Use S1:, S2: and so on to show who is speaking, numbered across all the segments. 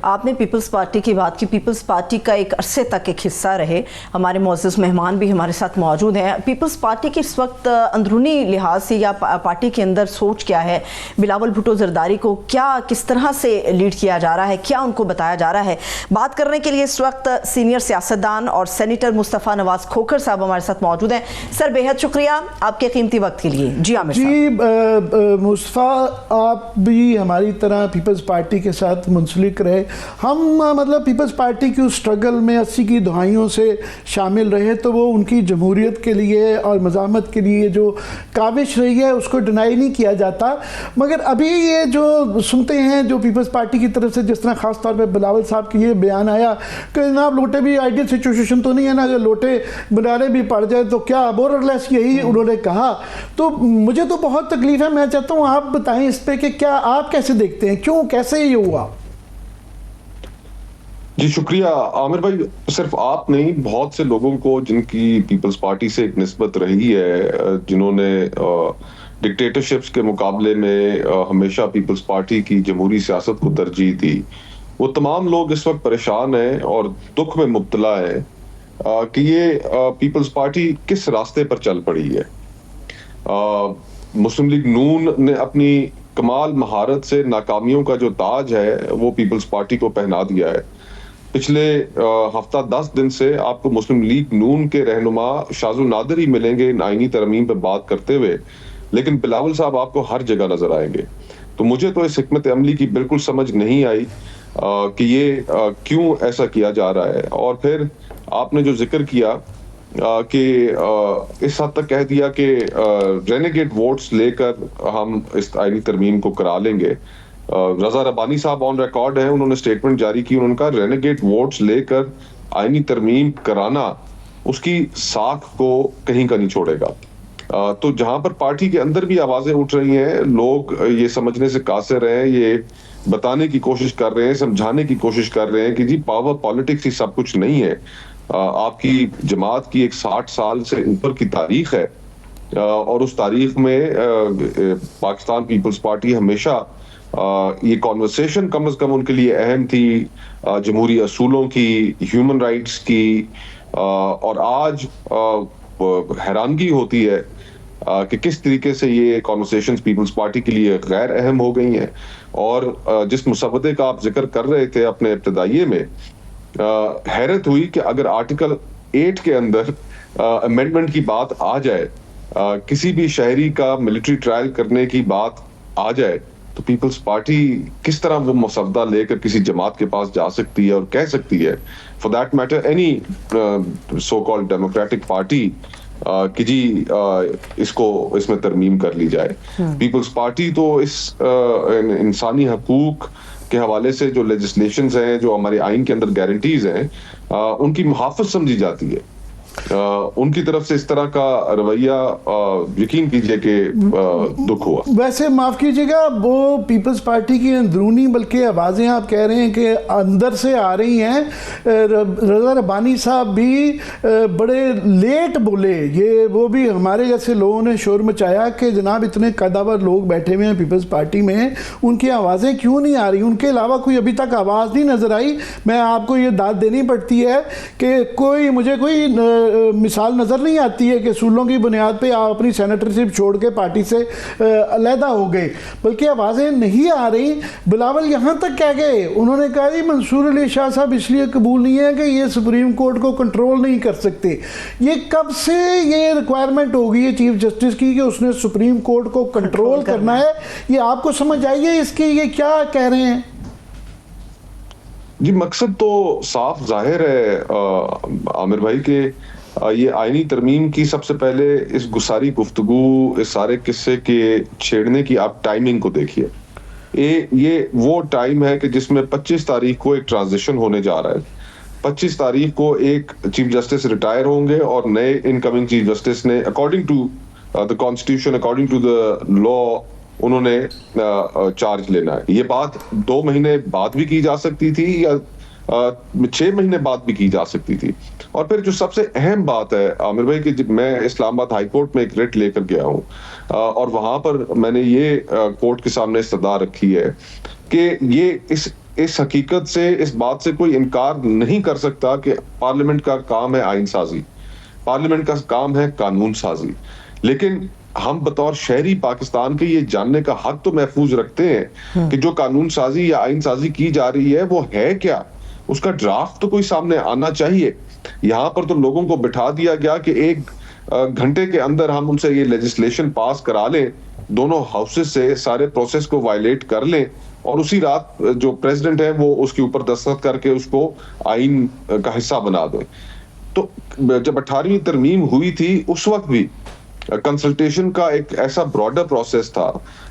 S1: आपने peoples party की बात की। पीपल्स पार्टी का एक अरसे तक एक हिस्सा रहे, हमारे मुअज़्ज़ज़ मेहमान भी हमारे साथ मौजूद हैं। पीपल्स पार्टी की इस वक्त अंदरूनी लिहाज से या पार्टी के अंदर सोच क्या है? बिलावल भुट्टो ज़रदारी को किस तरह से लीड किया जा रहा है, क्या उनको बताया जा रहा है? बात करने के लिए इस वक्त सीनियर सियासतदान और सेनेटर मुस्तफ़ा नवाज़ खोखर साहब हमारे साथ मौजूद हैं। सर, बेहद शुक्रिया आपके कीमती वक्त के लिए। जी आमिर
S2: जी मुस्तफ़ा, आप भी हमारी तरह पीपल्स पार्टी के साथ मुंसलिक रहे। हम मतलब पीपल्स पार्टी की उस स्ट्रगल में 80 की दहाइयों से शामिल रहे, तो वो उनकी जमहूरियत के लिए और मज़ामत के लिए जो काविश रही है उसको डिनाई नहीं किया जाता। मगर अभी ये जो सुनते हैं जो पीपल्स पार्टी की तरफ से, जिस तरह ख़ास तौर पर बिलावल साहब की ये बयान आया कि जनाब लोटे भी आइडियल सिचुएशन तो नहीं है ना, अगर लोटे बनाने भी पड़ जाए तो क्या, मोर और लेस यही उन्होंने कहा। तो मुझे तो बहुत तकलीफ है। मैं चाहता हूँ आप बताएं इस पे कि क्या आप कैसे देखते हैं, क्यों, कैसे ये हुआ?
S3: जी शुक्रिया आमिर भाई। सिर्फ आप नहीं, बहुत से लोगों को जिनकी पीपल्स पार्टी से एक निस्बत रही है, जिन्होंने डिक्टेटरशिप्स के मुकाबले में हमेशा पीपल्स पार्टी की जमहूरी सियासत को तरजीह दी, वो तमाम लोग इस वक्त परेशान हैं और दुख में मुब्तला है कि ये पीपल्स पार्टी किस रास्ते पर चल पड़ी है। मुस्लिम लीग नून ने अपनी कमाल महारत से नाकामियों का जो ताज है वो पीपल्स पार्टी को पहना दिया है। पिछले हफ्ता 10 दिन से आपको मुस्लिम लीग नून के रहनुमा शाजुल नादिर ही मिलेंगे इन आईनी तरमीम पर बात करते हुए, लेकिन बिलावल साहब आपको हर जगह नजर आएंगे। तो मुझे तो इस हिकमत अमली की बिल्कुल समझ नहीं आई कि ये क्यों ऐसा किया जा रहा है। और फिर आपने जो जिक्र किया कि इस हद तक कह दिया कि रेनेगेड वोट्स लेकर हम इस आईनी तरमीम को करा लेंगे। रजा रबानी साहब ऑन रिकॉर्ड हैं, उन्होंने स्टेटमेंट जारी की, उन्होंने कहा रेनेगेड वोट्स लेकर आईनी तरमीम कराना उसकी साख को कहीं का नहीं छोड़ेगा। तो जहां पर पार्टी के अंदर भी आवाजें उठ रही हैं, लोग ये समझने से कासिर हैं, ये बताने की कोशिश कर रहे हैं, समझाने की कोशिश कर रहे हैं कि जी पावर पॉलिटिक्स ही सब कुछ नहीं है। आपकी जमात की एक 60 साल से ऊपर की तारीख है और उस तारीख में पाकिस्तान पीपल्स पार्टी हमेशा ये कॉन्वर्सेशन कम से कम उनके लिए अहम थी, जमहूरी असूलों की, ह्यूमन राइट्स की। और आज हैरानगी होती है कि किस तरीके से ये कॉन्वर्सेशंस पीपल्स पार्टी के लिए गैर अहम हो गई हैं। और जिस मुसव्वदे का आप जिक्र कर रहे थे अपने इब्तिदाइये में, हैरत हुई कि अगर आर्टिकल 8 के अंदर अमेंडमेंट की बात आ जाए, किसी भी शहरी का मिलिट्री ट्रायल करने की बात आ जाए, तो पीपल्स पार्टी किस तरह वो मसवदा लेकर किसी जमात के पास जा सकती है और कह सकती है, for that matter any so called democratic party, कि जी इसमें तरमीम कर ली जाए। पीपल्स पार्टी तो इस इंसानी हकूक के हवाले से जो लेजिस्लेशंस हैं, जो हमारे आइन के अंदर गारंटीज हैं, उनकी मुहाफ़िज़ समझी जाती है। उनकी तरफ से इस तरह का रवैया यकीन कीजिए कि दुख हुआ।
S2: वैसे माफ़ कीजिएगा, वो पीपल्स पार्टी की अंदरूनी बल्कि आवाज़ें आप कह रहे हैं कि अंदर से आ रही हैं। रजा रबानी साहब भी बड़े लेट बोले, ये वो भी हमारे जैसे लोगों ने शोर मचाया कि जनाब इतने कदावर लोग बैठे हुए हैं पीपल्स पार्टी में, उनकी आवाज़ें क्यों नहीं आ रही, उनके अलावा कोई अभी तक आवाज़ नहीं नज़र आई। मैं आपको ये दाद देनी पड़ती है कि मुझे कोई मिसाल नज़र नहीं आती है कि सूलों की बुनियाद पे आप अपनी सेनेटरशिप छोड़ के पार्टी से अलहदा हो गए, बल्कि आवाज़ें नहीं आ रही। बिलावल यहाँ तक कह गए, उन्होंने कहा जी मंसूर अली शाह साहब इसलिए कबूल नहीं है कि ये सुप्रीम कोर्ट को कंट्रोल नहीं कर सकते। ये कब से ये रिक्वायरमेंट होगी है चीफ जस्टिस की कि उसने सुप्रीम कोर्ट को कंट्रोल करना है? ये आपको समझ आई है इसकी, ये क्या कह रहे हैं?
S3: जी मकसद तो साफ जाहिर है आमिर भाई के ये आईनी तरमीम की सबसे पहले इस गुसारी गुफ्तगू, इस सारे किस्से के छेड़ने की आप टाइमिंग को देखिए। ये वो टाइम है कि जिसमें 25 तारीख को एक ट्रांजिशन होने जा रहा है। 25 तारीख को एक चीफ जस्टिस रिटायर होंगे और नए इनकमिंग चीफ जस्टिस ने according to the constitution, according to the law, उन्होंने चार्ज लेना है। ये बात 2 महीने बाद भी की जा सकती थी या 6 महीने बाद भी की जा सकती थी। और फिर जो सबसे अहम बात है आमिर भाई कि मैं इस्लामाबाद हाई कोर्ट में एक रिट लेकर गया हूँ और वहां पर मैंने ये कोर्ट के सामने इस्तदा रखी है कि ये इस हकीकत से, इस बात से कोई इनकार नहीं कर सकता कि पार्लियामेंट का काम है आईन साजी, पार्लियामेंट का काम है कानून साजी। लेकिन हम बतौर शहरी पाकिस्तान के ये जानने का हक तो महफूज रखते हैं कि जो कानून साजी या आईन साजी की जा रही है वो है क्या, उसका ड्राफ्ट तो कोई सामने आना चाहिए। यहाँ पर तो लोगों को बिठा दिया गया कि 1 घंटे के अंदर हम उनसे ये लेजिस्लेशन पास करा लें, दोनों हाउसेज से सारे प्रोसेस को वायलेट कर लें और उसी रात जो प्रेसिडेंट है वो उसके ऊपर दस्तखत करके उसको आईन का हिस्सा बना दें। तो जब 18वीं तरमीम हुई थी उस वक्त भी कंसल्टेशन का एक ऐसा ब्रॉडर प्रोसेस था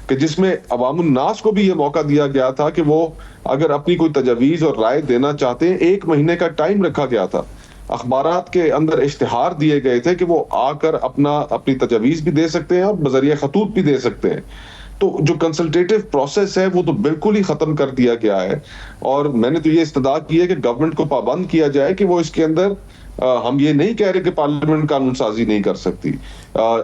S3: कि जिसमें अवामुन नास को भी ये मौका दिया गया था कि वो अगर अपनी कोई तजवीज और राय देना चाहते हैं, 1 महीने का टाइम रखा गया था। अखबारात के अंदर इश्तिहार दिए गए थे कि वो आकर अपनी तजवीज भी दे सकते हैं और बजरिया खतूत भी दे सकते हैं। तो जो कंसल्टेटिव प्रोसेस है वो तो बिल्कुल ही खत्म कर दिया गया है और मैंने तो ये इस्तदा की है कि गवर्नमेंट को पाबंद किया जाए कि वो इसके अंदर हम ये नहीं कह रहे कि पार्लियामेंट कानून साजी नहीं कर सकती,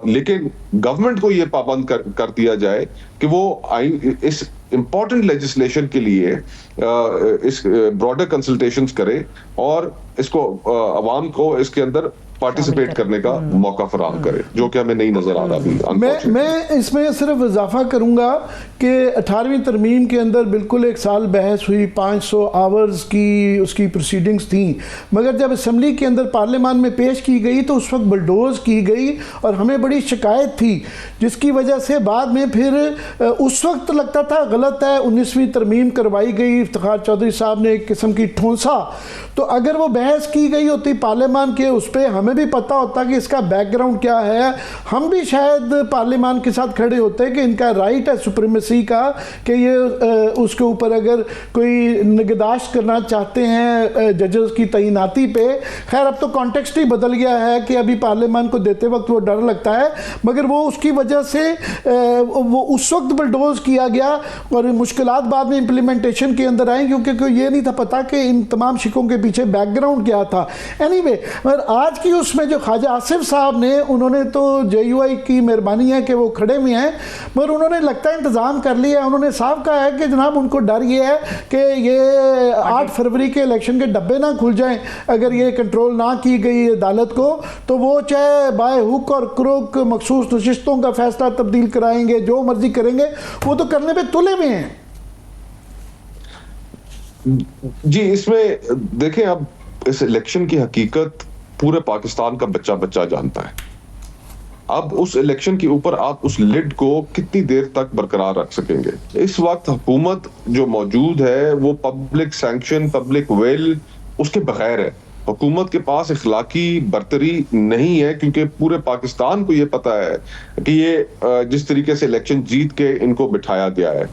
S3: लेकिन गवर्नमेंट को ये पाबंद कर दिया जाए कि वो इस इंपॉर्टेंट लेजिस्लेशन के लिए इस ब्रॉडर कंसल्टेशंस करे और इसको अवाम को इसके अंदर पार्टिसिपेट करने का मौका फराहम करे, जो कि हमें नहीं नजर आ रहा अभी।
S2: मैं इसमें सिर्फ इजाफा करूंगा कि 18वीं तरमीम के अंदर बिल्कुल 1 साल बहस हुई, 500 आवर्स की उसकी प्रोसीडिंग्स थी, मगर जब असम्बली के अंदर पार्लियामान में पेश की गई तो उस वक्त बुलडोज की गई और हमें बड़ी शिकायत थी, जिसकी वजह से बाद में फिर उस वक्त लगता था गलत है 19वीं तरमीम करवाई गई, इफ्तिखार चौधरी साहब ने एक किस्म की ठोंसा। तो अगर वो बहस की गई होती पार्लियामान के, उस पर हमें भी पता होता कि इसका बैकग्राउंड क्या है, हम भी शायद पार्लियामान के साथ खड़े होते कि इनका राइट है सुप्रीमेसी का कि ये उसके ऊपर अगर कोई निगहदाश्त करना चाहते हैं जजेस की तैनाती पे। खैर अब तो कॉन्टेक्स्ट ही बदल गया है कि अभी पार्लियामान को देते वक्त वो डर लगता है, मगर वो उसकी वजह से वो उस वक्त बुलडोज किया गया और मुश्किलात बाद में इम्प्लीमेंटेशन के अंदर आई, क्योंकि ये नहीं था पता कि इन तमाम शिकों के पीछे बैकग्राउंड क्या था। एनीवे, मगर आज की उसमें जो ख्वाजा आसिफ साहब ने, उन्होंने तो JUI की मेहरबानी है कि वो खड़े हुए हैं, मगर उन्होंने लगता है इंतज़ाम कर लिया है। उन्होंने साफ कहा है कि जनाब उनको डर ये है कि ये 8 फरवरी के इलेक्शन के डब्बे ना खुल जाएं अगर ये कंट्रोल ना की गई अदालत को, तो वो चाहे बाय हुक और क्रुक मखसूस नशिस्तों का फैसला तब्दील कराएंगे, जो मर्जी करेंगे, वो तो करने पे तुले हुए हैं।
S3: जी, इसमें देखें, अब इस इलेक्शन की हकीकत पूरे पाकिस्तान का बच्चा बच्चा जानता है। अब उस इलेक्शन के ऊपर आप उस लिड को कितनी देर तक बरकरार रख सकेंगे? इस वक्त हुकूमत जो मौजूद है वो पब्लिक सैंक्शन, पब्लिक विल उसके बगैर है। हुकूमत के पास इखलाकी बरतरी नहीं है, क्योंकि पूरे पाकिस्तान को ये पता है कि ये जिस तरीके से इलेक्शन जीत के इनको बिठाया गया है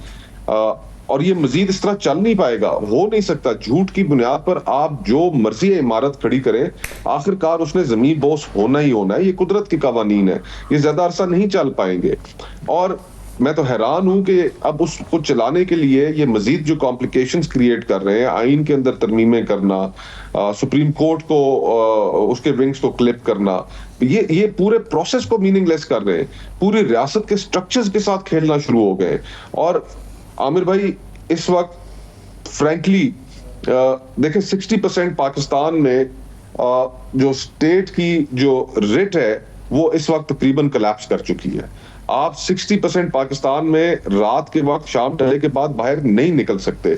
S3: और ये मजीद इस तरह चल नहीं पाएगा, हो नहीं सकता। झूठ की बुनियाद पर आप जो मर्जी इमारत खड़ी करें, आखिरकार उसने जमीन बोस होना ही होना है। ये कुदरत के कवानीन है, ये ज्यादा अरसा नहीं चल पाएंगे। और मैं तो हैरान हूं कि अब उसको चलाने के लिए ये मजीद जो कॉम्प्लिकेशंस क्रिएट कर रहे हैं, आइन के अंदर तरमीमें करना, सुप्रीम कोर्ट को उसके विंग्स को क्लिप करना, ये पूरे प्रोसेस को मीनिंगलेस कर रहे हैं। पूरी रियासत के स्ट्रक्चर्स के साथ खेलना शुरू हो गए। और आमिर भाई, इस वक्त फ्रैंकली देखें 60% पाकिस्तान में जो स्टेट की जो रिट है वो इस वक्त तकरीबन कोलैप्स कर चुकी है। आप 60% पाकिस्तान में रात के वक्त शाम ढलने के बाद बाहर नहीं निकल सकते।